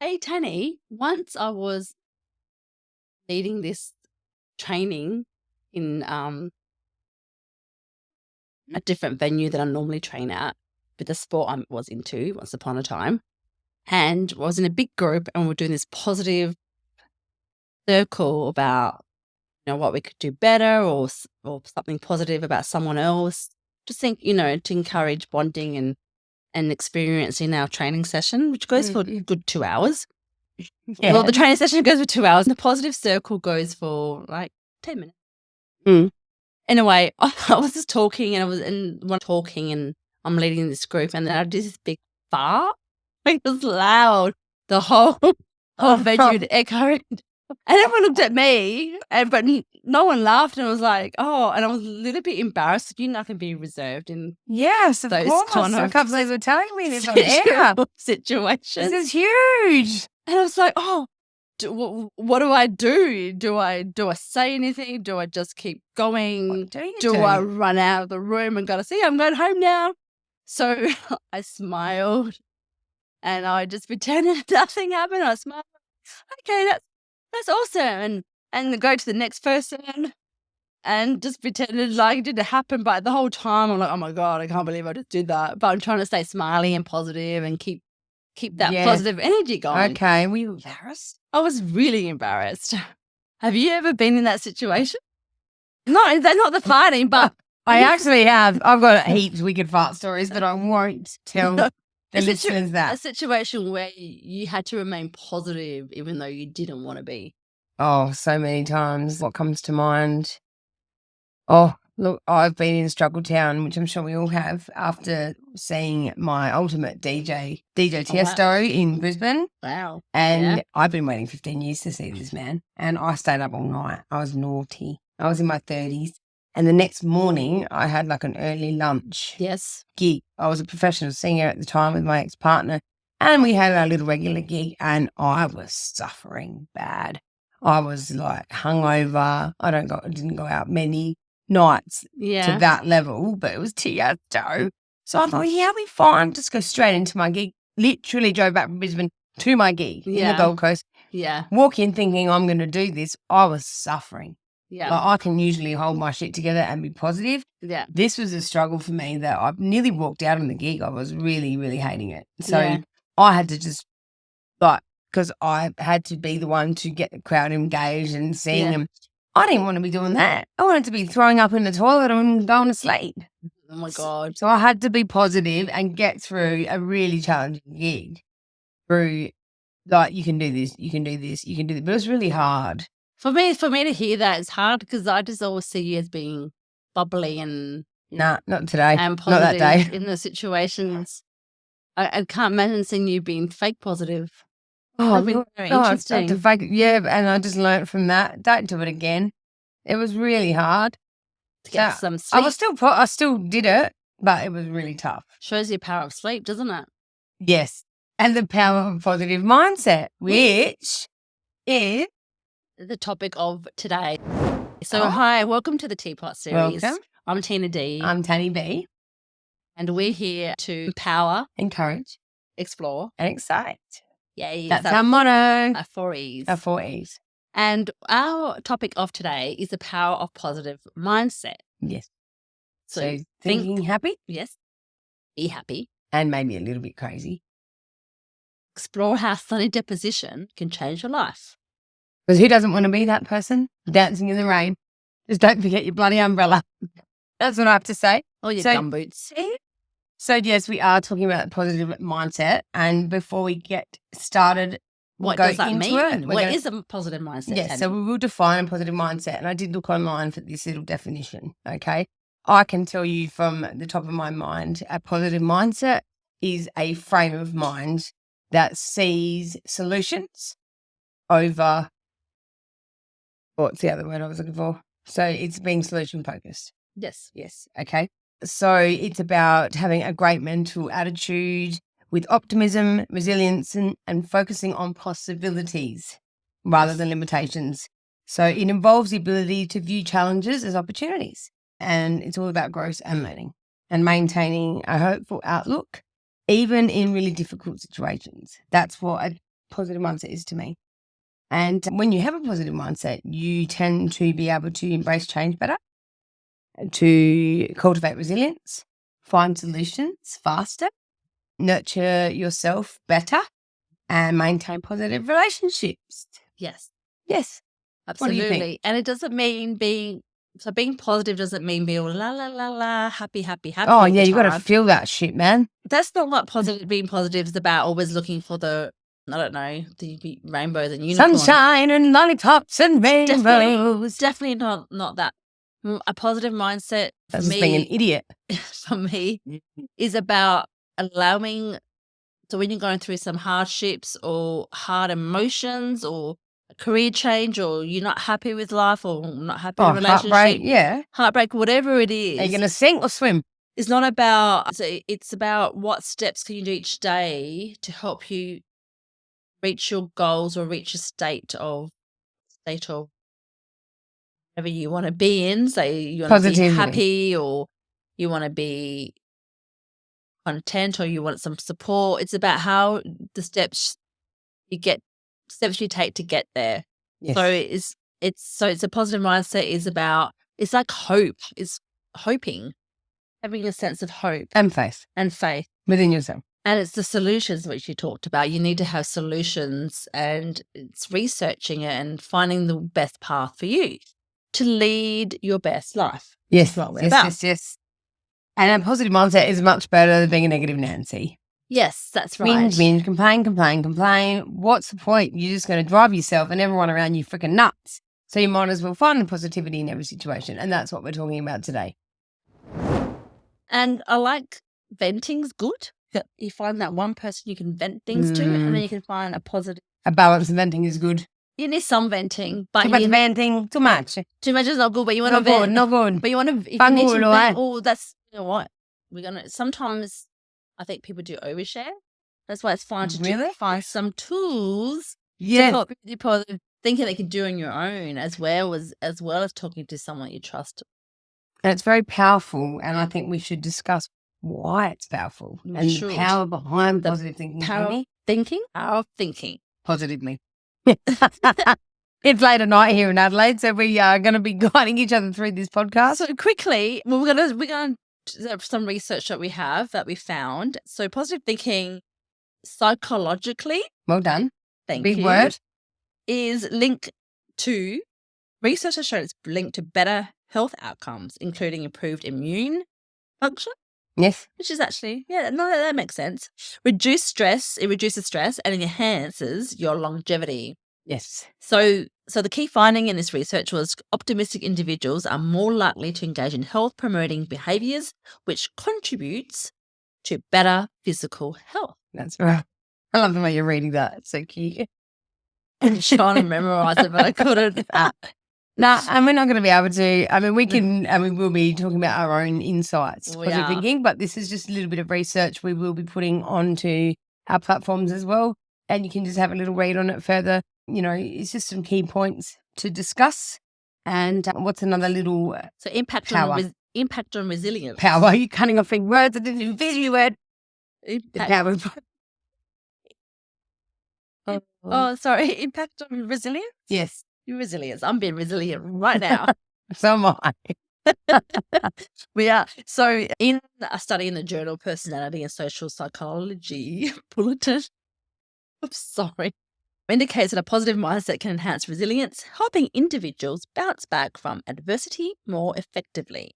Hey, Tanny, once I was leading this training in a different venue that I normally train at with the sport I was into once upon a time, and I was in a big group and we were doing this positive circle about what we could do better or something positive about someone else. Just think, to encourage bonding and experience in our training session, which goes for a good 2 hours. Yeah. Well, the training session goes for 2 hours and the positive circle goes for like 10 minutes. Anyway, I was just talking and I'm leading this group and then I did this big fart. It was loud. The whole venue echoed. And everyone looked at me, but no one laughed, and I was like, oh, and I was a little bit embarrassed. I can be reserved in Yes, of those course. kind I of can't believe you're telling me this on air. situations. This is huge. And I was like, oh, what do I do? Do I say anything? Do I just keep going? Do I run out of the room and go, see, I'm going home now? So I smiled and I just pretended nothing happened. I smiled. Okay, that's awesome. And go to the next person and just pretended like it didn't happen. But the whole time I'm like, oh my God, I can't believe I just did that. But I'm trying to stay smiley and positive and keep that positive energy going. Okay, were you embarrassed? I was really embarrassed. Have you ever been in that situation? No, they're not the fighting, but I actually have. I've got heaps wicked fart stories, but I won't tell the listeners that. A situation where you had to remain positive even though you didn't want to be. Oh, so many times. What comes to mind? Oh, look, I've been in Struggle Town, which I'm sure we all have, after seeing my ultimate DJ Tiesto in Brisbane. Wow. And I've been waiting 15 years to see this man. And I stayed up all night. I was naughty. I was in my 30s. And the next morning, I had like an early lunch gig. I was a professional singer at the time with my ex-partner. And we had our little regular gig. And I was suffering bad. I was like hungover. I didn't go out many nights to that level, but it was Tiesto. So I thought, I'll be fine. Just go straight into my gig. Literally drove back from Brisbane to my gig in the Gold Coast. Yeah. Walk in thinking I'm going to do this. I was suffering. Yeah. Like I can usually hold my shit together and be positive. Yeah. This was a struggle for me that I nearly walked out on the gig. I was really, really hating it. So I had to just because I had to be the one to get the crowd engaged and seeing them. I didn't want to be doing that. I wanted to be throwing up in the toilet and going to sleep. Oh, my God. So I had to be positive and get through a really challenging gig through, like, you can do this, you can do this, you can do this. But it was really hard. For me to hear that, it's hard because I just always see you as being bubbly and... Nah, not today. And positive not that day. In the situations. I can't imagine seeing you being fake positive. Oh, very interesting. And I just learned from that. Don't do it again. It was really hard to get some sleep. I still did it, but it was really tough. Shows the power of sleep, doesn't it? Yes, and the power of positive mindset, which is the topic of today. So, hi, welcome to the Teapot series. Welcome. I'm Tina D. I'm Tanny B. And we're here to empower, encourage, explore, and excite. Yay. That's our motto. Our 4 E's. Our 4 E's. And our topic of today is the power of positive mindset. Yes. So thinking happy. Yes. Be happy. And maybe a little bit crazy. Explore how sunny deposition can change your life. Because who doesn't want to be that person dancing in the rain? Just don't forget your bloody umbrella. That's what I have to say. Or your gumboots. So, yes, we are talking about positive mindset. And before we get started, what does that mean? What is a positive mindset? Yes, so we will define a positive mindset. And I did look online for this little definition, okay? I can tell you from the top of my mind, a positive mindset is a frame of mind that sees solutions over, what's the other word I was looking for? So it's being solution focused. Yes. Yes, okay. So it's about having a great mental attitude with optimism, resilience, and focusing on possibilities rather than limitations. So it involves the ability to view challenges as opportunities. And it's all about growth and learning and maintaining a hopeful outlook, even in really difficult situations. That's what positive mindset is to me. And when you have a positive mindset, you tend to be able to embrace change better, to cultivate resilience, find solutions faster, nurture yourself better, and maintain positive relationships. Yes. Yes. What do you Absolutely. think? And it doesn't mean being positive doesn't mean being all la la la la, happy Oh, all yeah, the you got to time. feel that shit, man. That's not what being positive is about, always looking for the, I don't know, the rainbows and unicorns. Sunshine and lollipops and rainbows. Definitely not that. A positive mindset for That's just being an me, idiot. for me, is about allowing, so when you're going through some hardships or hard emotions or a career change, or you're not happy with life or not happy in a relationship, heartbreak, yeah. heartbreak, whatever it is. Are you going to sink or swim? It's not about, so it's about what steps can you do each day to help you reach your goals or reach a state of whatever you want to be in. Say you want to be happy, or you want to be content, or you want some support. It's about how the steps you take to get there. Yes. So it's a positive mindset is about, it's like hope, is hoping, having a sense of hope and faith within yourself. And it's the solutions which you talked about. You need to have solutions, and it's researching it and finding the best path for you to lead your best life. Yes. Yes. And a positive mindset is much better than being a negative Nancy. Yes, that's right. Whinge, complain. What's the point? You're just going to drive yourself and everyone around you freaking nuts. So you might as well find the positivity in every situation. And that's what we're talking about today. And I like venting's good. You find that one person you can vent things to, and then you can find a positive. A balance of venting is good. You need some venting, but too much venting, too much. Too much is not good, but you want to vent. Not good. But you want to, if you need to vent, that's, you know what? Sometimes I think people do overshare. That's why it's fine to find some tools to help you positive thinking they can do on your own, as well as talking to someone you trust. And it's very powerful, and I think we should discuss why it's powerful and the power behind positive thinking. Power of thinking positively. It's late at night here in Adelaide, so we are going to be guiding each other through this podcast. So quickly, we're going to some research that we found. So positive thinking psychologically, well done, big word, is linked to, research has shown it's linked to better health outcomes, including improved immune function. Yes. Which is actually, that makes sense. It reduces stress and enhances your longevity. Yes. So the key finding in this research was optimistic individuals are more likely to engage in health-promoting behaviours, which contributes to better physical health. That's right. I love the way you're reading that. It's so cute. I'm trying to memorise it, but I couldn't. No, and we're not going to be able to. I mean, we can, and we will be talking about our own insights, positive thinking, but this is just a little bit of research we will be putting onto our platforms as well. And you can just have a little read on it further. You know, it's just some key points to discuss. And what's another little so impact on resilience. Power. You're cutting off big words. I didn't even feel your word. Sorry. Impact on resilience? Yes. Resilience. I'm being resilient right now. So am I. We are. So in a study in the journal Personality and Social Psychology Bulletin, indicates that a positive mindset can enhance resilience, helping individuals bounce back from adversity more effectively.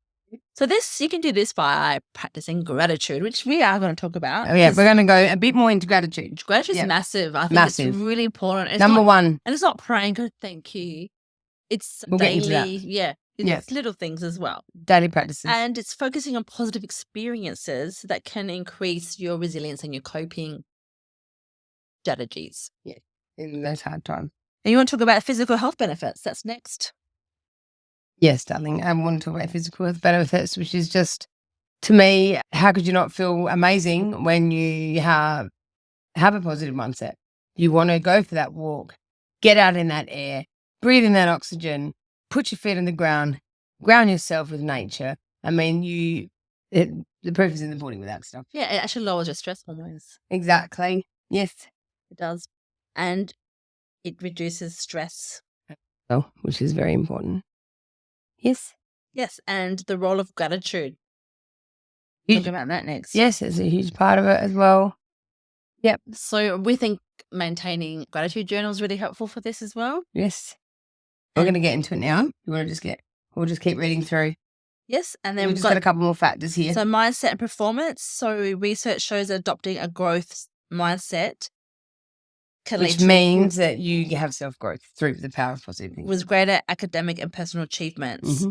So you can do this by practicing gratitude, which we are going to talk about. Oh, yeah, we're going to go a bit more into gratitude. Gratitude is massive. I think it's really important. It's Number one. And it's not praying, good, thank you. It's daily. Yeah. It's little things as well. Daily practices. And it's focusing on positive experiences that can increase your resilience and your coping strategies. Yeah, in those hard times. And you want to talk about physical health benefits? That's next. Yes, darling. I want to talk about physical health benefits, which is just, to me, how could you not feel amazing when you have a positive mindset? You want to go for that walk, get out in that air, breathe in that oxygen, put your feet on the ground, ground yourself with nature. I mean, the proof is in the pudding with that stuff. Yeah, it actually lowers your stress hormones. Exactly. Yes. It does. And it reduces stress. Oh, which is very important. Yes. Yes, and the role of gratitude. Huge. Talk about that next. Yes, it's a huge part of it as well. Yep. So we think maintaining gratitude journal is really helpful for this as well. Yes. We're going to get into it now. You want to we'll just keep reading through. Yes, and then we've just got a couple more factors here. So mindset and performance. So research shows that adopting a growth mindset which means that you have self-growth through the power of positive thinking. With greater academic and personal achievements.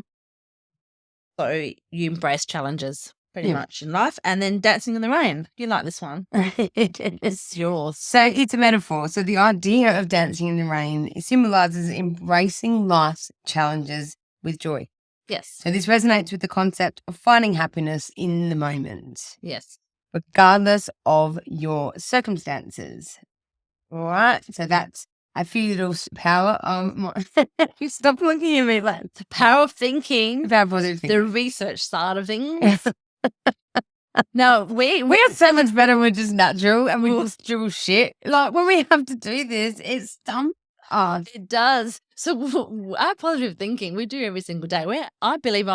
So you embrace challenges pretty much in life. And then dancing in the rain. You like this one. It's yours. So it's a metaphor. So the idea of dancing in the rain symbolizes embracing life's challenges with joy. Yes. So this resonates with the concept of finding happiness in the moment. Yes. Regardless of your circumstances. All right. So that's, I feel little power. You stop looking at me like the power of thinking. The power of positive thinking. The research side of things. No, we are so much better when we're just natural and we just do shit. Like when we have to do this, it's dumb. Oh, it does. So our positive thinking, we do every single day. I believe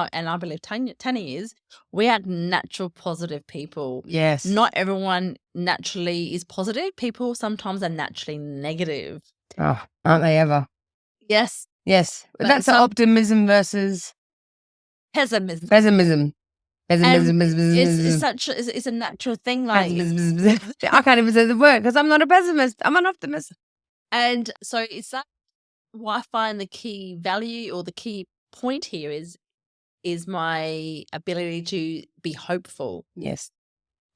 Tanya is, we are natural positive people. Yes. Not everyone naturally is positive. People sometimes are naturally negative. Oh, aren't they ever? Yes. Yes. But that's optimism versus pessimism. Pessimism. It's a natural thing. Like I can't even say the word because I'm not a pessimist. I'm an optimist. And so it's that what I find the key value or the key point here is my ability to be hopeful. Yes.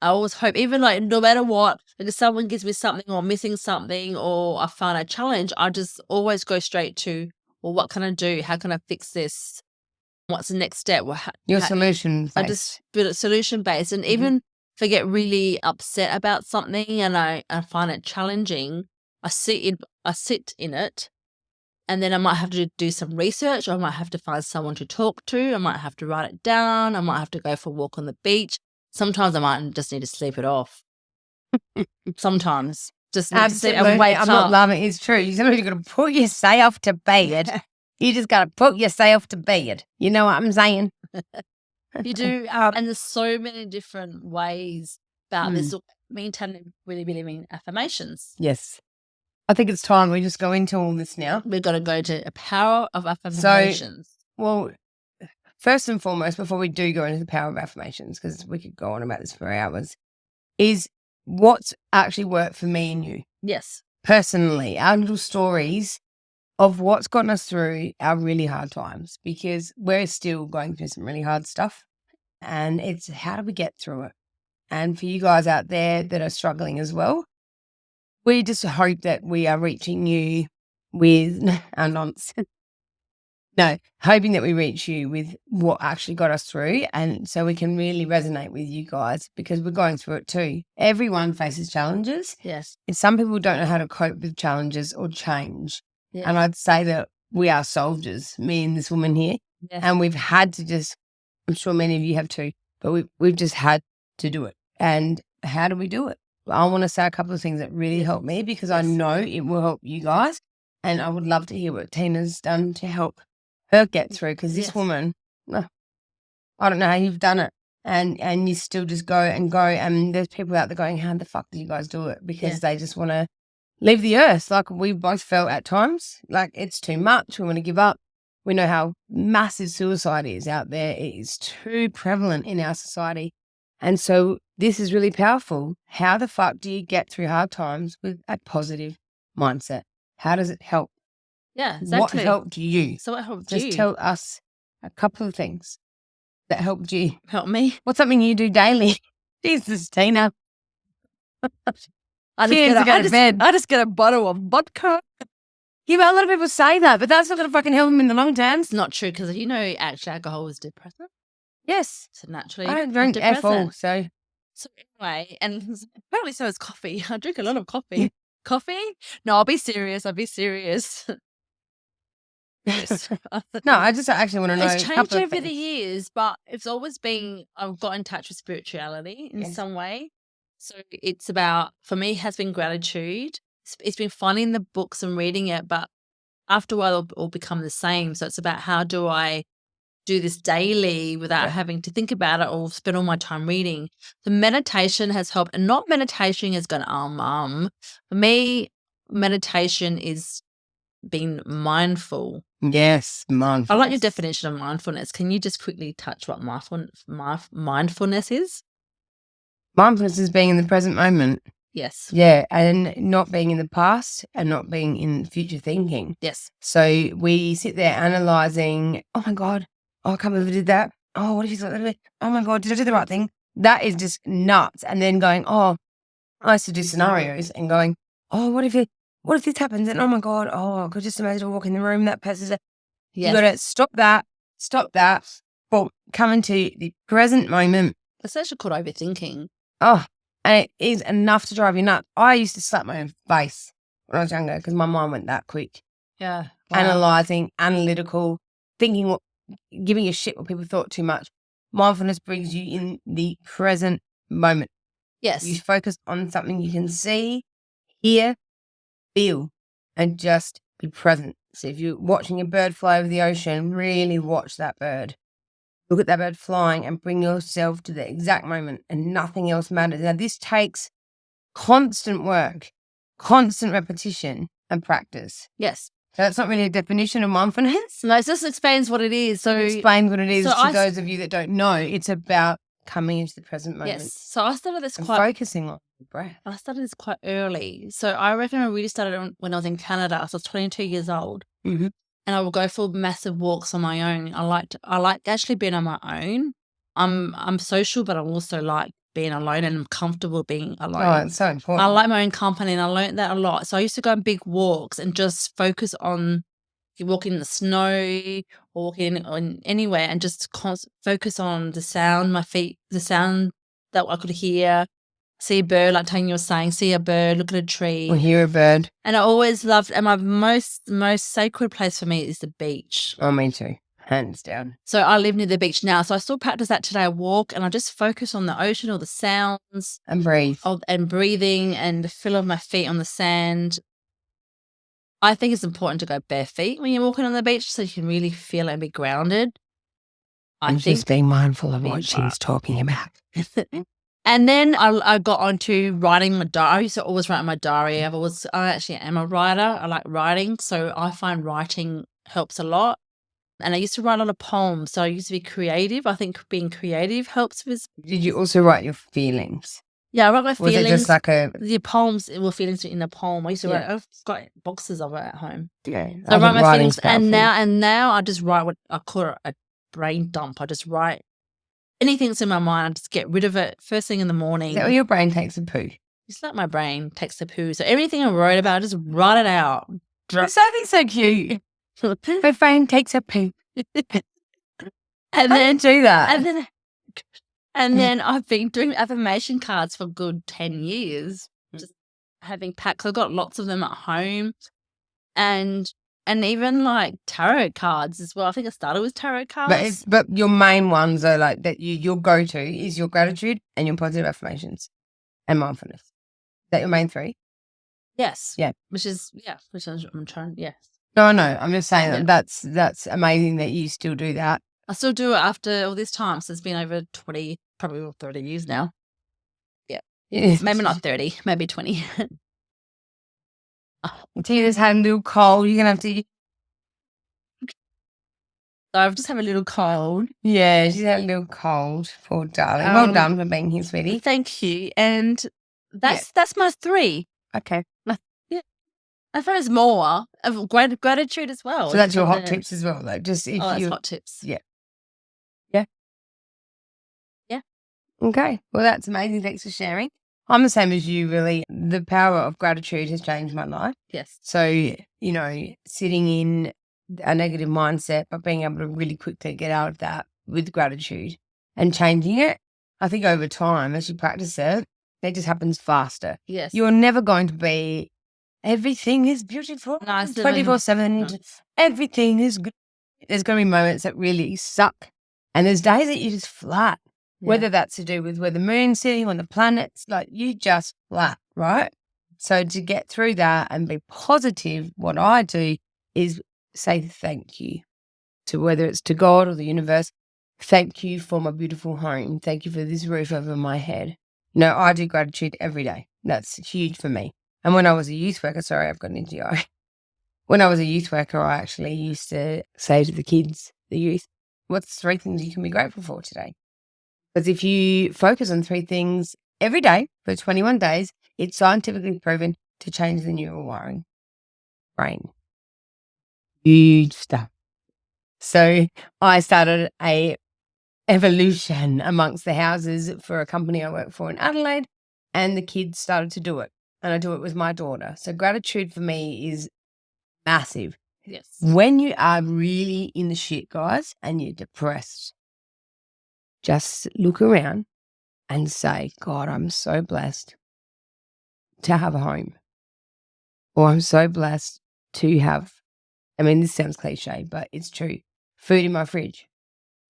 I always hope, even like no matter what, like if someone gives me something or missing something or I find a challenge, I just always go straight to, well, what can I do? How can I fix this? What's the next step? Your solution based. I just build it solution based. And even if I get really upset about something and I find it challenging, I sit in it, and then I might have to do some research. Or I might have to find someone to talk to. I might have to write it down. I might have to go for a walk on the beach. Sometimes I might just need to sleep it off. Sometimes just need to sleep and wake up. I'm not laughing. It's true. You sometimes got to put yourself to bed. You just got to put yourself to bed. You know what I'm saying? You do. And there's so many different ways about this. Me and Tanya really believe in affirmations. Yes. I think it's time we just go into all this now. We've got to go to a power of affirmations. So, first and foremost, before we do go into the power of affirmations, because we could go on about this for hours, is what's actually worked for me and you. Yes. Personally, our little stories of what's gotten us through our really hard times, because we're still going through some really hard stuff. And it's how do we get through it? And for you guys out there that are struggling as well, we just hope that we are reaching you with our nonsense. No, hoping that we reach you with what actually got us through, and so we can really resonate with you guys because we're going through it too. Everyone faces challenges. Yes. And some people don't know how to cope with challenges or change. Yes. And I'd say that we are soldiers, me and this woman here. Yes. And we've had to just, I'm sure many of you have too, but we've just had to do it. And how do we do it? I want to say a couple of things that really helped me because I know it will help you guys. And I would love to hear what Tina's done to help her get through, because this woman, I don't know how you've done it. And you still just go. And there's people out there going, how the fuck do you guys do it? Because they just want to leave the earth. Like we both felt at times, like it's too much. We want to give up. We know how massive suicide is out there. It is too prevalent in our society. And so this is really powerful. How the fuck do you get through hard times with a positive mindset? How does it help? Yeah, exactly. What helped you? So what helped you? Just tell us a couple of things that helped you. Help me? What's something you do daily? Jesus, Tina. I just get a bottle of vodka. Yeah, but a lot of people say that, but that's not going to fucking help them in the long term. It's not true because actually alcohol is depressant. Yes. So naturally, I don't drink at all, so anyway, and apparently so is coffee. I drink a lot of coffee. Coffee? No, I'll be serious. Yes. No, I just actually want to know. It's changed over the years, but it's always been, I've got in touch with spirituality in some way. So it's about, for me, has been gratitude. it's been fun in the books and reading it, but after a while it'll all become the same. So it's about how do I do this daily without having to think about it or spend all my time reading. The meditation has helped, and not meditation is going, for me, meditation is being mindful. Yes, mindfulness. I like your definition of mindfulness. Can you just quickly touch what mindfulness is? Mindfulness is being in the present moment. Yes. Yeah, and not being in the past and not being in future thinking. Yes. So we sit there analysing, oh my God, I can't believe I did that. Oh, what if he's like, oh my God, did I do the right thing? That is just nuts. And then going, I used to do scenarios and going, oh, what if this happens? And oh my God, I could just imagine I walk in the room, that person's there. Yes. You got to stop that, boom, come into the present moment. It's actually called overthinking. Oh, and it is enough to drive you nuts. I used to slap my own face when I was younger because my mind went that quick. Yeah. Wow. Analysing, analytical, thinking, giving a shit what people thought too much. Mindfulness brings you in the present moment. Yes. You focus on something you can see, hear, feel, and just be present. So if you're watching a bird fly over the ocean, really watch that bird. Look at that bird flying and bring yourself to the exact moment and nothing else matters. Now, this takes constant work, constant repetition and practice. Yes. So that's not really a definition of mindfulness. No, it just explains what it is. So explain what it is to those of you that don't know. It's about coming into the present moment. Yes. So I started this focusing on the breath. I started this quite early. So I reckon I really started when I was in Canada. So I was 22 years old. Mm-hmm. And I will go for massive walks on my own. I like actually being on my own. I'm social, but I also like being alone and I'm comfortable being alone. Oh, it's so important. I like my own company and I learned that a lot. So I used to go on big walks and just focus on walking in the snow or walking on anywhere and just focus on the sound, my feet, the sound that I could hear. See a bird, like Tanya was saying, see a bird, look at a tree. Or hear a bird. And I always loved, and my most sacred place for me is the beach. Oh, me too. Hands down. So I live near the beach now. So I still practice that today. I walk and I just focus on the ocean or the sounds. And breathe. And breathing and the feel of my feet on the sand. I think it's important to go bare feet when you're walking on the beach so you can really feel it and be grounded. And just being mindful of what she's talking about. And then I got onto writing my diary. I used to always write in my diary. I actually am a writer. I like writing. So I find writing helps a lot. And I used to write a lot of poems. So I used to be creative. I think being creative helps with. Did you also write your feelings? Yeah, I write my feelings. Was it just like the poems were feelings in a poem. I used to write. I've got boxes of it at home. Yeah. So I write my feelings, and now I just write what I call a brain dump. I just write anything that's in my mind. I just get rid of it first thing in the morning. Is that where your brain takes a poo? It's like my brain takes a poo. So everything I wrote about, I just write it out. Something so cute. My brain takes a poo. And then do that. And then I've been doing affirmation cards for a good 10 years. Just having packs. I've got lots of them at home. And even like tarot cards as well. I think I started with tarot cards. But your main ones are like that your go-to is your gratitude and your positive affirmations and mindfulness. Is that your main three? Yes. Yeah. Which I'm trying, yes. No, I'm just saying that's amazing that you still do that. I still do it after all this time. So it's been over 20, probably 30 years now. Yeah. Maybe not 30, maybe 20. Tina's had a little cold. You're going to have to... So I've just had a little cold. Yeah, she's had a little cold. Poor darling. Well done for being here, sweetie. Thank you. And that's my 3. Okay. Yeah. I thought there's more of gratitude as well. So that's your hot tips as well, like just if that's hot tips. Yeah. Okay. Well, that's amazing. Thanks for sharing. I'm the same as you, really. The power of gratitude has changed my life. Yes. So, sitting in a negative mindset, but being able to really quickly get out of that with gratitude and changing it, I think over time, as you practice it, it just happens faster. Yes. You're never going to be, everything is beautiful, 24/7, everything is good. There's going to be moments that really suck. And there's days that you're just flat. Yeah. Whether that's to do with where the moon's sitting on the planets, like you just flat, right? So to get through that and be positive, what I do is say thank you to whether it's to God or the universe. Thank you for my beautiful home. Thank you for this roof over my head. No, I do gratitude every day. That's huge for me. And when I was a youth worker, sorry, I've got an NGI. When I was a youth worker, I actually used to say to the kids, the youth, what's 3 things you can be grateful for today? Because if you focus on 3 things every day for 21 days, it's scientifically proven to change the neural wiring. Brain. Huge stuff. So I started a evolution amongst the houses for a company I work for in Adelaide, and the kids started to do it. And I do it with my daughter. So gratitude for me is massive. Yes. When you are really in the shit, guys, and you're depressed, just look around and say, God, I'm so blessed to have a home. Or I'm so blessed to have, I mean, this sounds cliche, but it's true. Food in my fridge,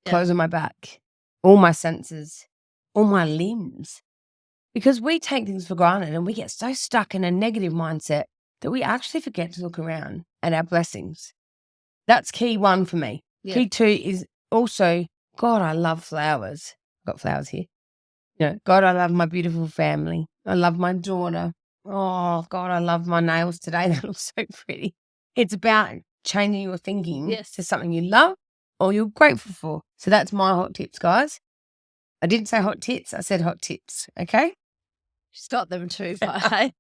clothes on my back, all my senses, all my limbs. Because we take things for granted and we get so stuck in a negative mindset that we actually forget to look around at our blessings. That's key 1 for me. Yeah. Key 2 is also, God, I love flowers. I've got flowers here. God, I love my beautiful family. I love my daughter. Oh, God, I love my nails today. They look so pretty. It's about changing your thinking to something you love or you're grateful for. So that's my hot tips, guys. I didn't say hot tits. I said hot tips. Okay? She's got them too, but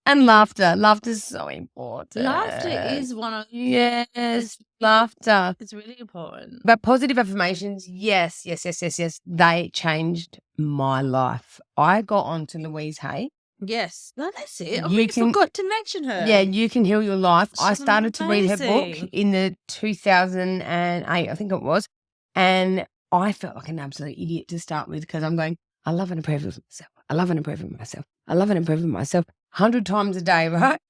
And laughter. Laughter is so important. Laughter is one of laughter. It's really important. But positive affirmations, yes. They changed my life. I got onto Louise Hay. Yes. No, that's it. I forgot to mention her. Yeah, You Can Heal Your Life. I started to read her amazing. book in the 2008, I think it was. And I felt like an absolute idiot to start with because I'm going, I love and approve of myself. I love and approve of myself. I love and approve of myself 100 times a day, right?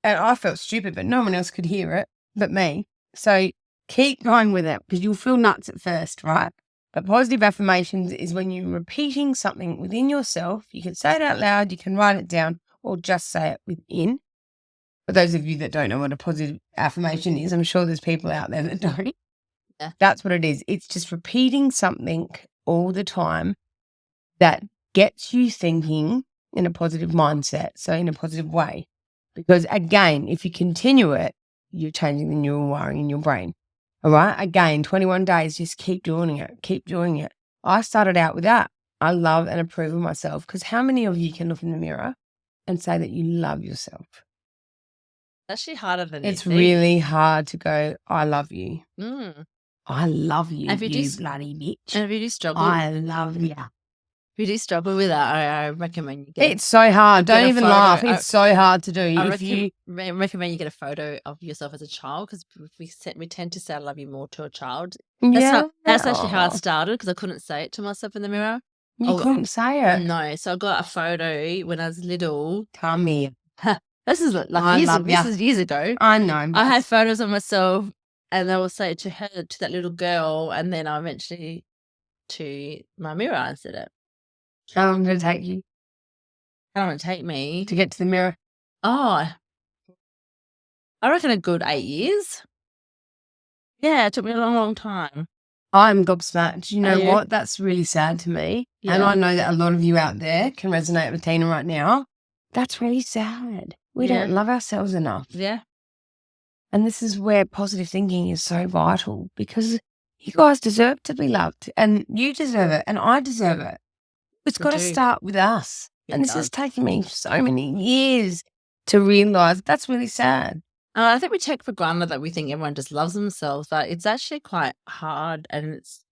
And I felt stupid, but no one else could hear it but me. So keep going with it because you'll feel nuts at first, right? But positive affirmations is when you're repeating something within yourself. You can say it out loud, you can write it down, or just say it within. For those of you that don't know what a positive affirmation is, I'm sure there's people out there that don't. Yeah. That's what it is. It's just repeating something all the time that gets you thinking in a positive mindset, so in a positive way. Because again, if you continue it, you're changing the neural wiring in your brain. All right? Again, 21 days, just keep doing it. Keep doing it. I started out with that. I love and approve of myself because how many of you can look in the mirror and say that you love yourself? That's actually harder than you It's think. really hard to go, I love you. Mm. I love you, And if you you do- bloody bitch. And if you do struggle, I love you. if you do struggle with that, I recommend you get. It's so hard. get Don't a even photo. laugh. It's so hard to do. I If you recommend you get a photo of yourself as a child because we tend to say I love you more to a child. That's actually how I started because I couldn't say it to myself in the mirror. You couldn't say it. No, so I got a photo when I was little. Come here. This is years ago. I know. I had photos of myself, and I will say it to her, to that little girl, and then I eventually to my mirror and said it. How long did it take you How long did it take me to get to the mirror? Oh, I reckon a good 8 years. Yeah, it took me a long, long time. I'm gobsmacked. You know Are you? what? That's really sad to me. And I know that a lot of you out there can resonate with Tina right now. That's really sad. We don't love ourselves enough. Yeah. And this is where positive thinking is so vital because you guys deserve to be loved and you deserve it and I deserve it. It's got to start with us. And this has taken me so many years to realize that's really sad. I think we take for granted that we think everyone just loves themselves, but it's actually quite hard. And it's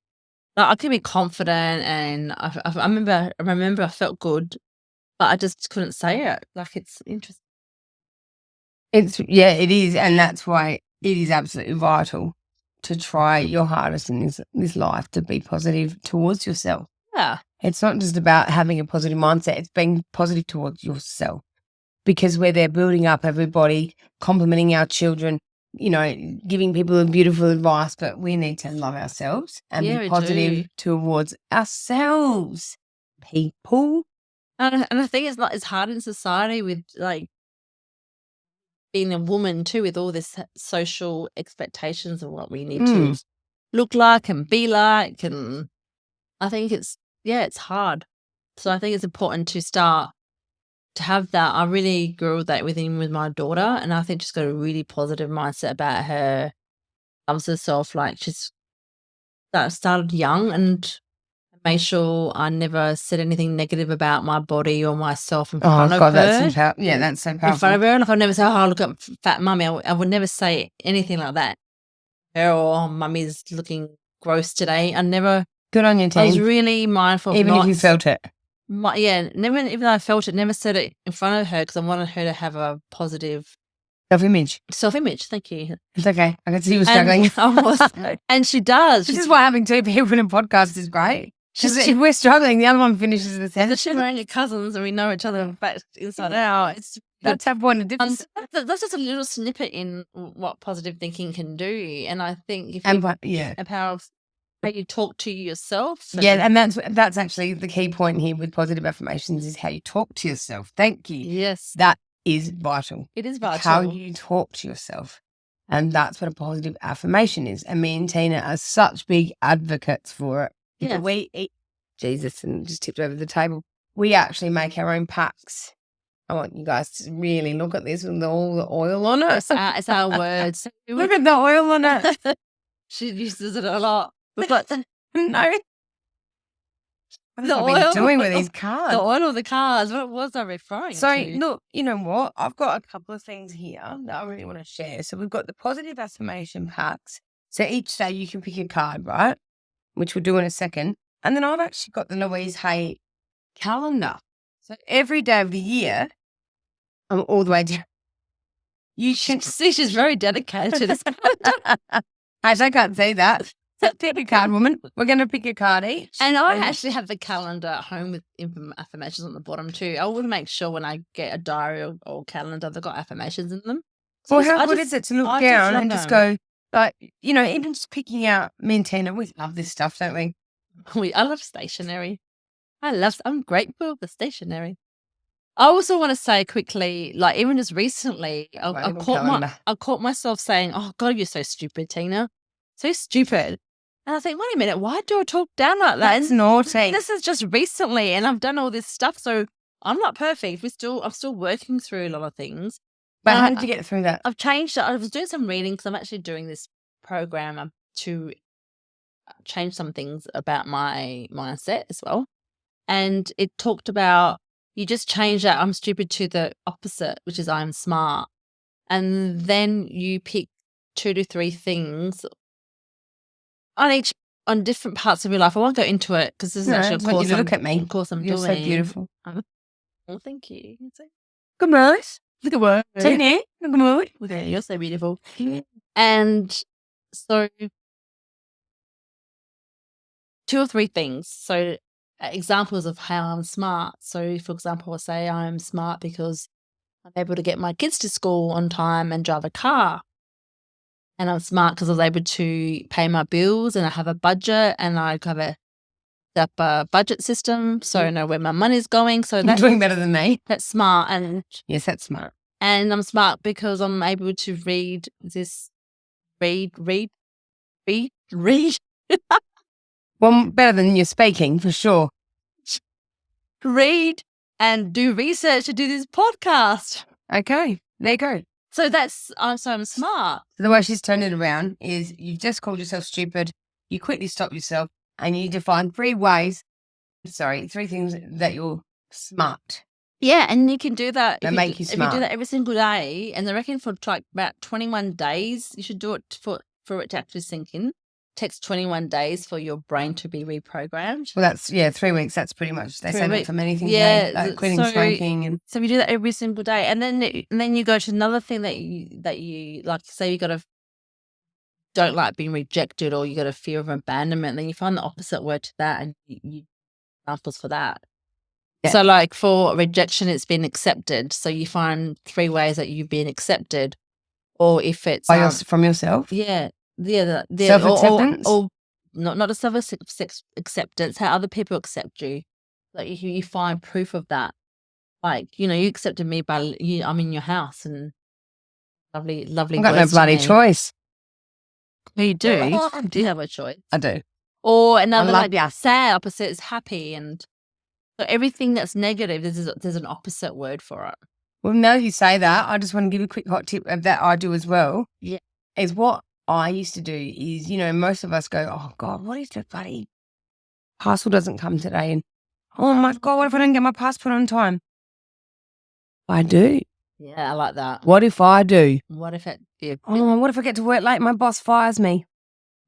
like I can be confident, and I remember I felt good, but I just couldn't say it. Like it's interesting. It is, and that's why it is absolutely vital to try your hardest in this life to be positive towards yourself. Yeah, it's not just about having a positive mindset; it's being positive towards yourself. Because we're there building up everybody, complimenting our children, giving people beautiful advice, but we need to love ourselves and be positive towards ourselves people. And I think it's hard in society with like being a woman too, with all this social expectations of what we need to look like and be like. And I think it's hard. So I think it's important to start to have that. I really grew with that with my daughter, and I think she's got a really positive mindset about her, loves herself. Like she's started young and made sure I never said anything negative about my body or myself in front of her. That's so powerful. Yeah, that's so powerful. In front of her, like I never say, "Oh, look at fat mummy." I would never say anything like that. Her or oh, mummy's looking gross today. I never. Good on you, team. I was really mindful. Even if you felt it. Never. Even though I felt it, never said it in front of her because I wanted her to have a positive self-image. Thank you. It's okay. I can see you were struggling. And she does. This is why having two people in a podcast is great. If we're struggling, the other one finishes the sentence. She's wearing your cousins and we know each other back inside out. That's our point of difference. That's just a little snippet in what positive thinking can do. And I think if a power of how you talk to yourself. And that's actually the key point here with positive affirmations is how you talk to yourself. Thank you. Yes. That is vital. It is vital. How you talk to yourself. And that's what a positive affirmation is. And me and Tina are such big advocates for it. Yeah. We eat Jesus and just tipped over the table. We actually make our own packs. I want you guys to really look at this with all the oil on it. It's our words. Look at the oil on it. She uses it a lot. But no. What have I been doing with these cards? The oil of the cards. What was I referring to? So, look, you know what? I've got a couple of things here that I really want to share. So we've got the positive affirmation packs. So each day you can pick a card, right? Which we'll do in a second. And then I've actually got the Louise Hay calendar. So every day of the year, I'm all the way down. You can see she's very dedicated to this. I can't say that. Pick a card, woman. We're going to pick a card each. And I actually have the calendar at home with affirmations on the bottom too. I would make sure when I get a diary or calendar, they've got affirmations in them. So well, how good is it to look down and just go, like, even just picking out, me and Tina, we love this stuff, don't we? I love stationery. I'm grateful for stationery. I also want to say quickly, like even just recently, I caught myself saying, "Oh God, you're so stupid, Tina, so stupid." And I think, wait a minute, why do I talk down like that? That's naughty. This is just recently, and I've done all this stuff, so I'm not perfect. I'm still working through a lot of things. But how did you get through that? I've changed it. I was doing some reading because I'm actually doing this program to change some things about my mindset as well. And it talked about you just change that I'm stupid to the opposite, which is I'm smart. And then you pick 2 to 3 things on different parts of your life. I won't go into it because this is actually a course. Look at me. Of course, You're doing. So beautiful. Well, thank you. Good night. Look at what. Tina, look at me. Okay, you're so beautiful. And so 2 or 3 things. So examples of how I'm smart. So, for example, I say I'm smart because I'm able to get my kids to school on time and drive a car. And I'm smart because I was able to pay my bills and I have a budget and I have a budget system so I know where my money's going. So that's doing better than me. That's smart. And yes, that's smart. And I'm smart because I'm able to read. Well, better than you're speaking, for sure. Read and do research to do this podcast. Okay, there you go. So I'm smart. So the way she's turned it around is you've just called yourself stupid, you quickly stop yourself, and you define 3 things that you're smart. Yeah, and you can do that. That make you smart. If you do that every single day, and I reckon for like about 21 days, you should do it for it to actually sink in. Takes 21 days for your brain to be reprogrammed. Well, that's 3 weeks. That's pretty much they say that for many things. Like quitting smoking, and so you do that every single day, and then you go to another thing that you like. Say you don't like being rejected, or you got a fear of abandonment. Then you find the opposite word to that, and you examples for that. Yeah. So, like for rejection, it's been accepted. So you find 3 ways that you've been accepted, or if it's from yourself. Yeah. Self-acceptance? Or not a self-acceptance, how other people accept you. Like you find proof of that. Like, you accepted me I'm in your house and lovely I've got no bloody choice. Well, you do. You do have a choice. I do. Or another sad opposite is happy, and so everything that's negative, there's an opposite word for it. Well, now you say that, I just want to give you a quick hot tip of that I do as well. Yeah. Is what I used to do is, most of us go, oh God, what if the bloody parcel doesn't come today? And oh my God, what if I don't get my passport on time? I do. Yeah, I like that. What if I do? What if what if I get to work late and my boss fires me?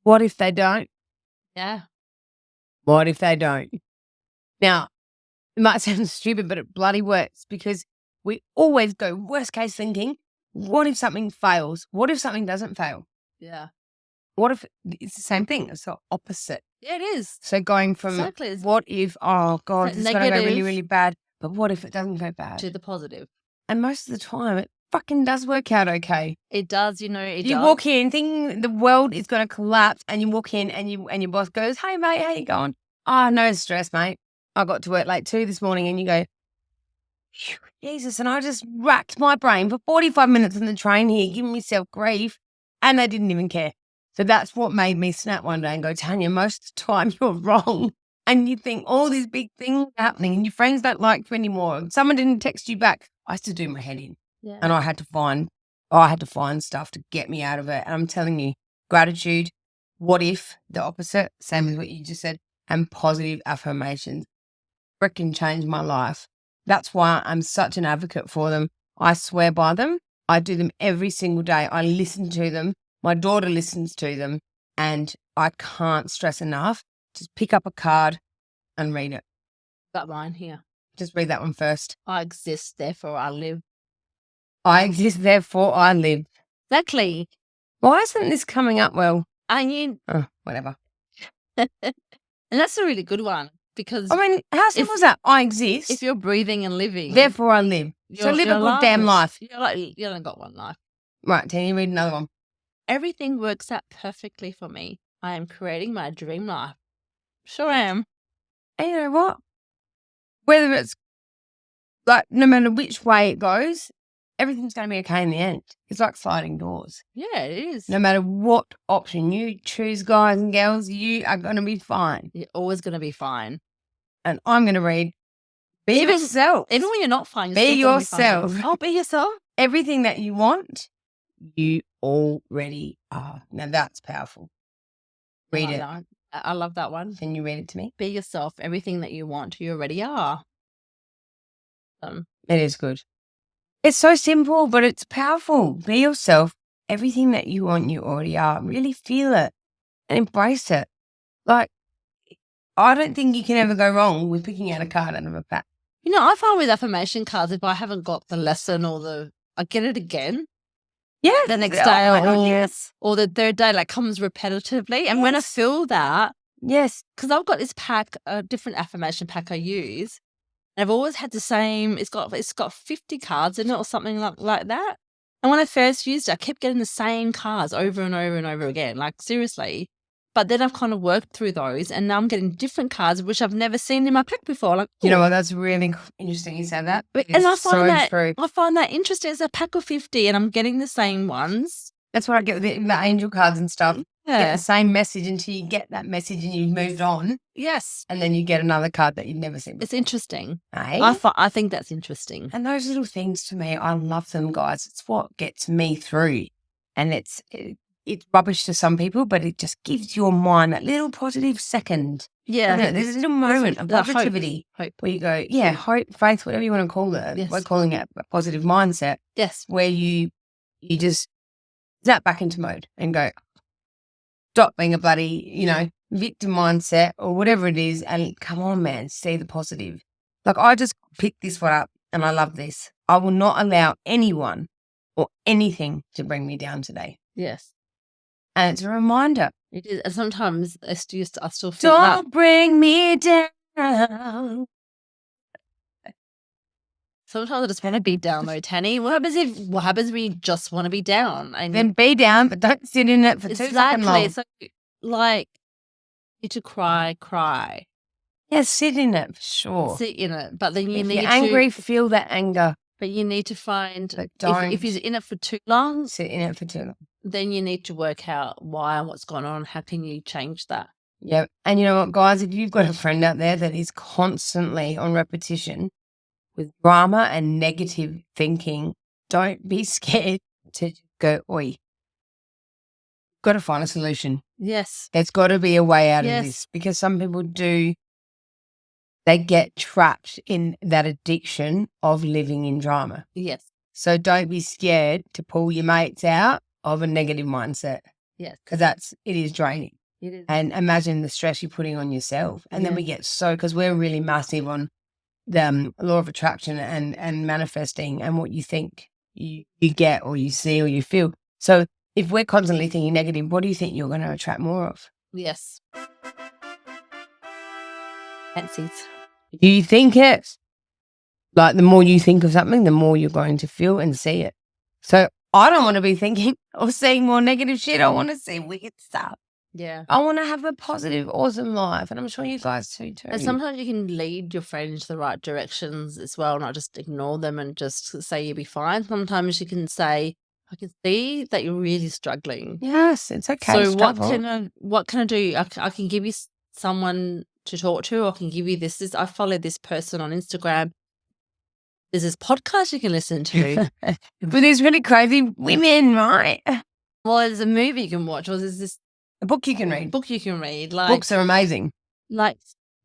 What if they don't? Yeah. What if they don't? Now, it might sound stupid, but it bloody works because we always go worst case thinking, what if something fails? What if something doesn't fail? Yeah. What if it's the same thing? It's the opposite. Yeah, it is. So going from what if, oh God, this is going to go really, really bad, but what if it doesn't go bad? To the positive. And most of the time, it fucking does work out okay. It does, You walk in thinking the world is going to collapse, and you walk in and your boss goes, hey, mate, how you going? Oh, no stress, mate. I got to work late too this morning, and you go, Jesus, and I just racked my brain for 45 minutes on the train here, giving myself grief, and they didn't even care. So that's what made me snap one day and go, Tanya, most of the time you're wrong. And you think all these big things are happening and your friends don't like you anymore. Someone didn't text you back. I used to do my head in. Yeah. And I had to find stuff to get me out of it. And I'm telling you, gratitude, what if, the opposite, same as what you just said, and positive affirmations freaking changed my life. That's why I'm such an advocate for them. I swear by them. I do them every single day. I listen to them. My daughter listens to them, and I can't stress enough. Just pick up a card and read it. Got mine here. Just read that one first. I exist, therefore I live. I exist, therefore I live. Exactly. Why isn't this coming up well? Whatever. And that's a really good one because how simple is that? I exist. If you're breathing and living, therefore I live. So live a good damn life. You only got one life. Right, Tina, read another one. Everything works out perfectly for me. I am creating my dream life. Sure am. And you know what? Whether it's no matter which way it goes, everything's going to be okay in the end. It's like sliding doors. Yeah, it is. No matter what option you choose, guys and girls, you are going to be fine. You're always going to be fine. And I'm going to read, be yourself. Even when you're not fine, be yourself. Oh, be yourself. Everything that you want, you already are. Now that's powerful. Read it. I love that one. Can you read it to me? Be yourself. Everything that you want, you already are. It is good. It's so simple, but it's powerful. Be yourself. Everything that you want, you already are. Really feel it and embrace it. Like, I don't think you can ever go wrong with picking out a card out of a pack. I find with affirmation cards, if I haven't got the lesson I get it again. Yeah. The next day or the third day, comes repetitively. And when I feel that, yes, because I've got this pack, a different affirmation pack I use, and I've always had the same. It's got 50 cards in it or something like that. And when I first used it, I kept getting the same cards over and over and over again. Like seriously. But then I've kind of worked through those, and now I'm getting different cards which I've never seen in my pack before. Like, you know what? That's really interesting. You said that, and I find that interesting. It's a pack of 50, and I'm getting the same ones. That's what I get with the angel cards and stuff. Yeah, get the same message until you get that message and you've moved on. Yes, and then you get another card that you've never seen before. It's interesting. Eh? I think that's interesting. And those little things to me, I love them, guys. It's what gets me through, and it's rubbish to some people, but it just gives your mind that little positive second. Yeah. There's a little moment of positivity hope. Where you go, yeah, hope, faith, whatever you want to call it. Yes. We're calling it a positive mindset. Yes. Where you just snap back into mode and go, stop being a bloody, victim mindset or whatever it is, and come on, man, see the positive. Like, I just picked this one up and I love this. I will not allow anyone or anything to bring me down today. Yes. And it's a reminder. It is. And sometimes I still feel don't bring me down. Sometimes I just want to be down though, Tanny. What happens when you just want to be down? Then be down, but don't sit in it for 2 seconds long. So, you to cry. Yeah, sit in it for sure. Sit in it. But then you If need you're angry, feel that anger. But you need to find, But don't if you're in it for too long, sit in it for too long. Then you need to work out why and what's going on. How can you change that? Yeah. And you know what, guys, if you've got a friend out there that is constantly on repetition with drama and negative thinking, don't be scared to go, oi. Got to find a solution. Yes. There's got to be a way out of this, because some people they get trapped in that addiction of living in drama. Yes. So don't be scared to pull your mates out of a negative mindset. Yes. Because it is draining. It is. And imagine the stress you're putting on yourself. And then we get because we're really massive on the law of attraction and manifesting and what you think you get or you see or you feel. So if we're constantly thinking negative, what do you think you're going to attract more of? Yes. Fancies. Do you think it? Like the more you think of something, the more you're going to feel and see it. So I don't want to be thinking or seeing more negative shit. I want to see wicked stuff. Yeah. I want to have a positive, awesome life. And I'm sure you guys do too. And sometimes you can lead your friend into the right directions as well, not just ignore them and just say you'll be fine. Sometimes you can say, I can see that you're really struggling. Yes, it's okay. So what can I do? I can give you someone to talk to, or I can give you this. I follow this person on Instagram. There's this podcast you can listen to. With these really crazy women, right? Well, there's a movie you can watch, or there's a book you can read. Like, books are amazing. Like,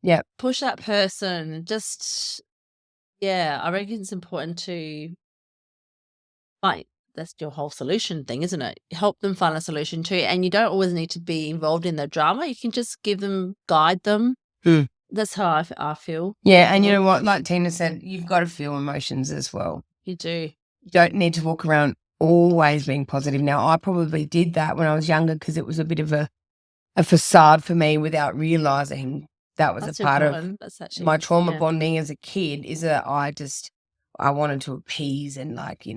yeah, push that person. Just, I reckon it's important to find. That's your whole solution thing, isn't it? Help them find a solution too. And you don't always need to be involved in the drama. You can just guide them. That's how I feel. Yeah, and you know what? Like Tina said, you've got to feel emotions as well. You do. You don't need to walk around always being positive. Now, I probably did that when I was younger because it was a bit of a facade for me without realising that was a part of my trauma bonding as a kid, is that I wanted to appease and make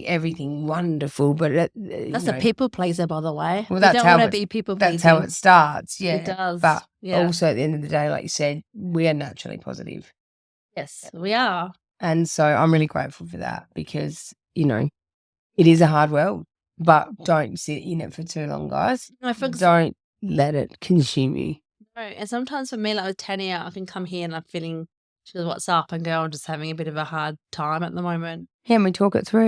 everything wonderful. But that's a people pleaser, by the way. Well, that's you don't want to be people pleasing. That's how it starts. Yeah, it does. But also at the end of the day, like you said, we are naturally positive. Yes, we are. And so I'm really grateful for that because it is a hard world. But don't sit in it for too long, guys. No, don't let it consume you. No, and sometimes for me, like with Tanya, I can come here and I'm feeling. She goes, what's up? And go, I'm just having a bit of a hard time at the moment. Yeah, and we talk it through.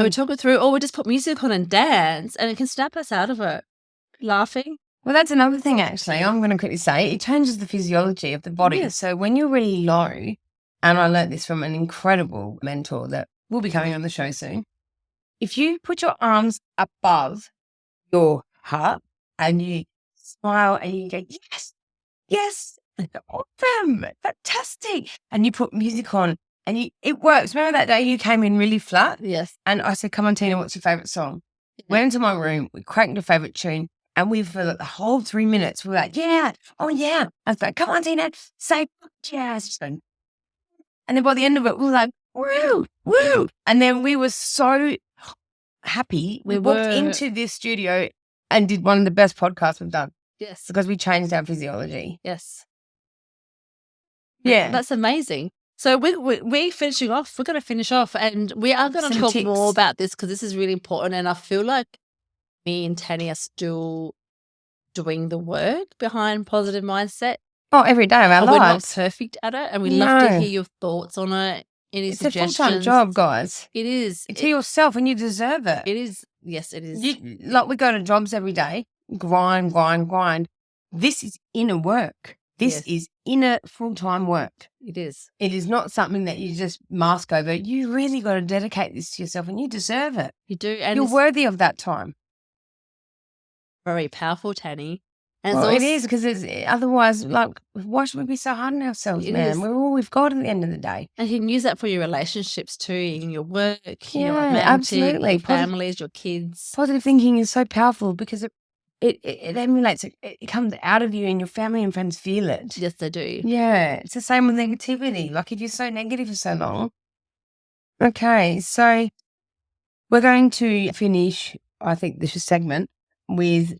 Or we just put music on and dance, and it can snap us out of it. Laughing. Well, that's another thing, actually. I'm going to quickly say it changes the physiology of the body. Yeah. So when you're really low, and I learned this from an incredible mentor that will be coming on the show soon, if you put your arms above your heart and you smile and you go, yes, yes, awesome, fantastic. And you put music on and it works. Remember that day you came in really flat? Yes. And I said, come on, Tina, what's your favourite song? Yeah. Went into my room, we cranked a favourite tune, and for the whole 3 minutes, we were like, yeah, oh yeah. I was like, come on, Tina, say yes. And then by the end of it, we were like, woo, woo. And then we were so happy. We walked into this studio and did one of the best podcasts we've done. Yes. Because we changed our physiology. Yes. Yeah. That's amazing. So we're finishing off. We're going to finish off and we are going to talk more about this because this is really important. And I feel like me and Tanya are still doing the work behind positive mindset. Oh, every day of our lives. We're not perfect at it and we love to hear your thoughts on it. It's suggestions. A full-time job, guys. It is. To yourself and you deserve it. It is. Yes, it is. We go to jobs every day, grind. This is inner work. This is inner full-time work. It is. It is not something that you just mask over. You really got to dedicate this to yourself and you deserve it. You do. And you're worthy of that time. Very powerful, Tanny. And it is because otherwise, why should we be so hard on ourselves, man? We're all we've got at the end of the day. And you can use that for your relationships too, in your work, your absolutely, your families, your kids. Positive thinking is so powerful because it emulates, it comes out of you and your family and friends feel it. Yes, they do. Yeah, it's the same with negativity. Like if you're so negative for so long. Okay, so we're going to finish, I think, this segment with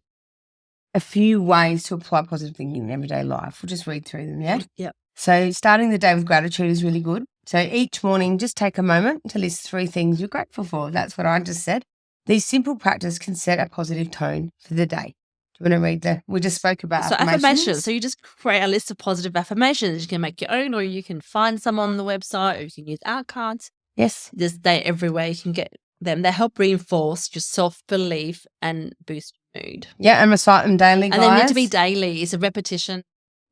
a few ways to apply positive thinking in everyday life. We'll just read through them, yeah? Yep. So starting the day with gratitude is really good. So each morning, just take a moment to list 3 things you're grateful for. That's what I just said. These simple practices can set a positive tone for the day. Do you want to read we just spoke about affirmations. So you just create a list of positive affirmations. You can make your own, or you can find some on the website, or you can use our cards. Yes. This day everywhere you can get them. They help reinforce your self-belief and boost your mood. Yeah, and recite them daily, guys. And they need to be daily. It's a repetition.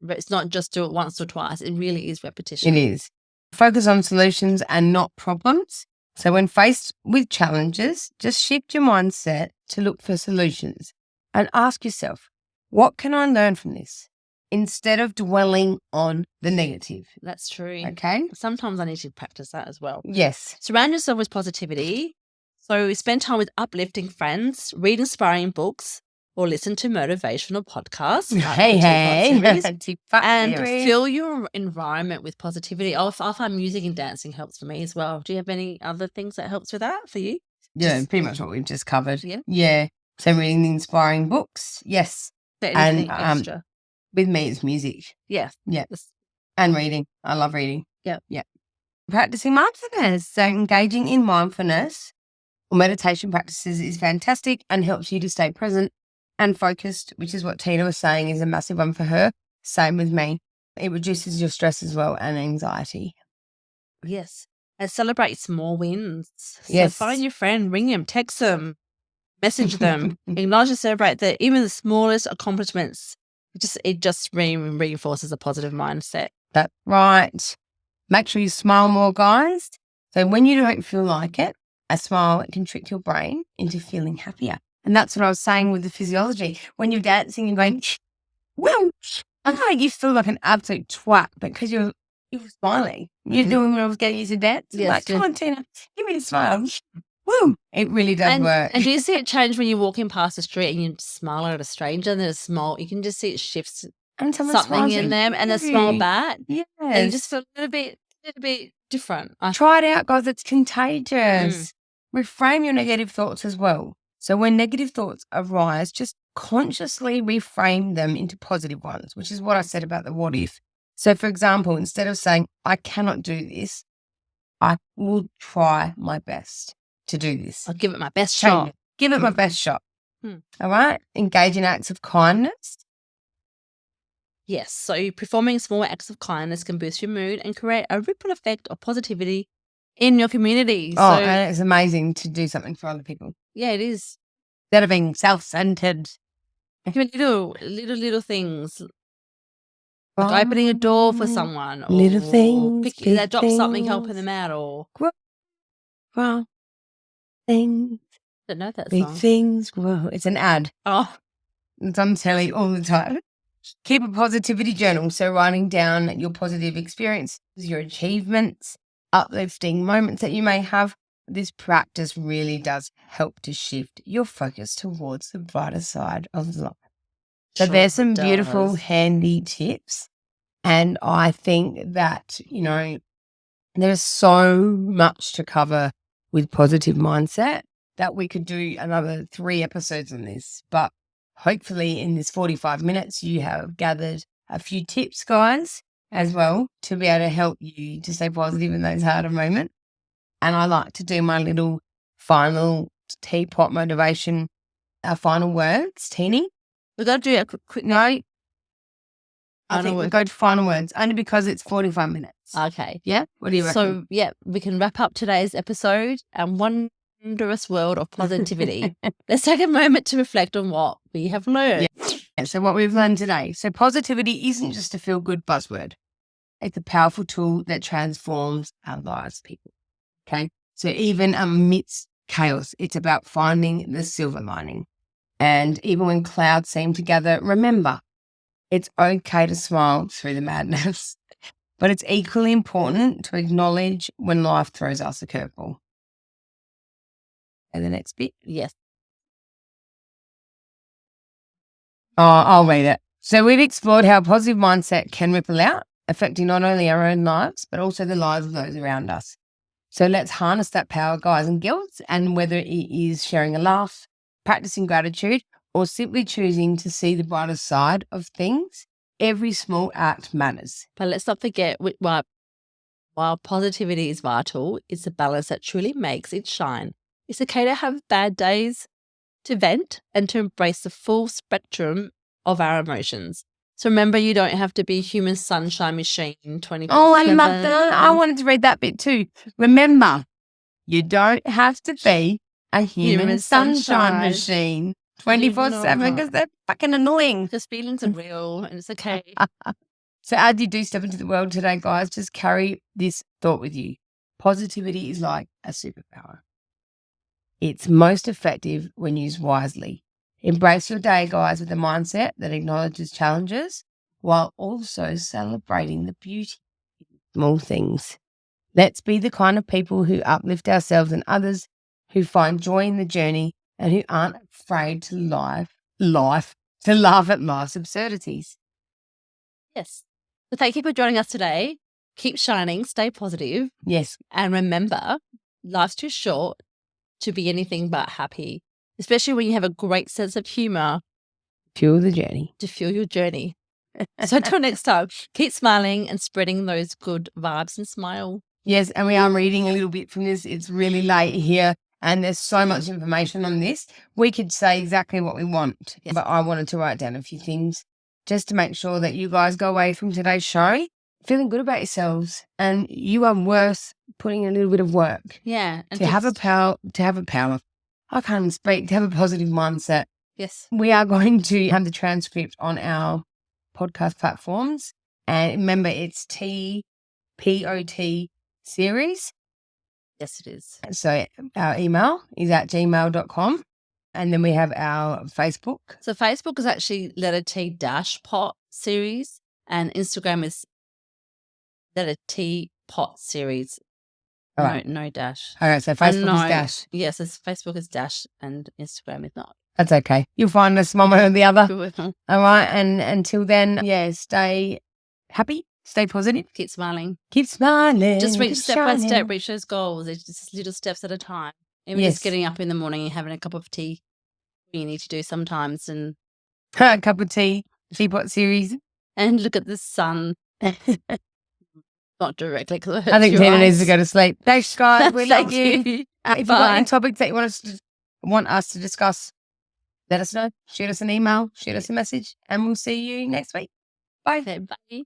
It's not just do it once or twice. It really is repetition. It is. Focus on solutions and not problems. So when faced with challenges, just shift your mindset to look for solutions and ask yourself, what can I learn from this? Instead of dwelling on the negative. That's true. Okay. Sometimes I need to practice that as well. Yes. Surround yourself with positivity. So spend time with uplifting friends, read inspiring books, or listen to motivational podcasts. Teapot and fill your environment with positivity. I find music and dancing helps for me as well. Do you have any other things that helps with that for you? Yeah, pretty much what we've just covered. Yeah. Yeah. So reading the inspiring books. Yes. Anything extra? With me, it's music. Yeah. Yeah. And reading. I love reading. Yeah. Yeah. Practicing mindfulness. So engaging in mindfulness or meditation practices is fantastic and helps you to stay present and focused, which is what Tina was saying is a massive one for her. Same with me. It reduces your stress as well and anxiety. Yes. And celebrate small wins. Yes. So find your friend, ring them, text them, message them, acknowledge and celebrate that even the smallest accomplishments, it just reinforces a positive mindset. That's right. Make sure you smile more, guys. So when you don't feel like it, a smile can trick your brain into feeling happier. And that's what I was saying with the physiology. When you're dancing and going, well, I feel like you feel like an absolute twat, but because you're smiling. You're doing what I was getting you to dance. Yes, like, come on, Tina, give me a smile. Woo! It really does work. And do you see it change when you're walking past the street and you smile at a stranger and there's a smile? You can just see it shifts and something in them and they smile back. Yes. And you just feel a little bit different. Try it out, guys. It's contagious. Reframe your negative thoughts as well. So when negative thoughts arise, just consciously reframe them into positive ones, which is what I said about the what if. So, for example, instead of saying, I cannot do this, I will try my best to do this. I'll give it my best shot. Give it my best shot. All right? Engage in acts of kindness. Yes. So performing small acts of kindness can boost your mood and create a ripple effect of positivity in your community. Oh, and it's amazing to do something for other people. Yeah, it is. Instead of being self-centered. Little things. Like opening a door for someone. Or little things. They drop something, helping them out. Or grow things. I don't know that big song. Things grow. It's an ad. Oh. It's on telly all the time. Keep a positivity journal. So writing down your positive experiences, your achievements, uplifting moments that you may have. This practice really does help to shift your focus towards the brighter side of life. So there's some beautiful, handy tips. And I think that, there's so much to cover with positive mindset that we could do another 3 episodes on this. But hopefully in this 45 minutes, you have gathered a few tips, guys, as well, to be able to help you to stay positive in those harder moments. And I like to do my little final teapot motivation, final words. Teeny? We've got to do a quick note. I think we'll go to final words, only because it's 45 minutes. Okay. Yeah? What do you reckon? So, we can wrap up today's episode and wondrous world of positivity. Let's take a moment to reflect on what we have learned. Yeah. So what we've learned today. So positivity isn't just a feel-good buzzword. It's a powerful tool that transforms our lives, people. Okay? So even amidst chaos, it's about finding the silver lining. And even when clouds seem to gather, remember, it's okay to smile through the madness, but it's equally important to acknowledge when life throws us a curveball. And the next bit? Yes. Oh, I'll read it. So we've explored how a positive mindset can ripple out, affecting not only our own lives, but also the lives of those around us. So let's harness that power, guys and girls, and whether it is sharing a laugh, practicing gratitude, or simply choosing to see the brighter side of things, Every small act matters. But let's not forget, while positivity is vital, it's a balance that truly makes it shine. It's okay to have bad days, to vent, and to embrace the full spectrum of our emotions. So remember, you don't have to be human sunshine machine 24/7. Oh, I love that. I wanted to read that bit too. Remember, you don't have to be a human sunshine machine 24/7 because they're fucking annoying. Because feelings are real and it's okay. So as you do step into the world today, guys, just carry this thought with you. Positivity is like a superpower. It's most effective when used wisely. Embrace your day, guys, with a mindset that acknowledges challenges while also celebrating the beauty in small things. Let's be the kind of people who uplift ourselves and others, who find joy in the journey and who aren't afraid to laugh at life's absurdities. Yes. So thank you for joining us today. Keep shining, stay positive. Yes. And remember, life's too short to be anything but happy, especially when you have a great sense of humor. Fuel the journey. To fuel your journey. So until next time, keep smiling and spreading those good vibes and smile. Yes, and we are reading a little bit from this. It's really late here and there's so much information on this. We could say exactly what we want, yes, but I wanted to write down a few things just to make sure that you guys go away from today's show feeling good about yourselves, and you are worth putting a little bit of work. Yeah. And to have a power. I can't even speak. To have a positive mindset. Yes. We are going to have the transcript on our podcast platforms. And remember, it's Teapot series. Yes, it is. So our email is at gmail.com. And then we have our Facebook. So Facebook is actually letter T-pot series, and Instagram is letter Teapot series. All right. No dash. All right, so Facebook is dash. Yes, Facebook is dash and Instagram is not. That's okay. You'll find us one way or the other. All right, and until then, yeah, stay happy, stay positive. Keep smiling. Keep smiling. Just reach step by step, reach those goals. It's just little steps at a time. Even just getting up in the morning and having a cup of tea, you need to do sometimes. And a cup of tea, Teapot series. And look at the sun. Not directly, because I think Tina needs to go to sleep. Thanks, guys. We love you. If you've got any topics that you want us to discuss, let us know. Shoot us an email, shoot us a message, and we'll see you next week. Bye. Okay, bye.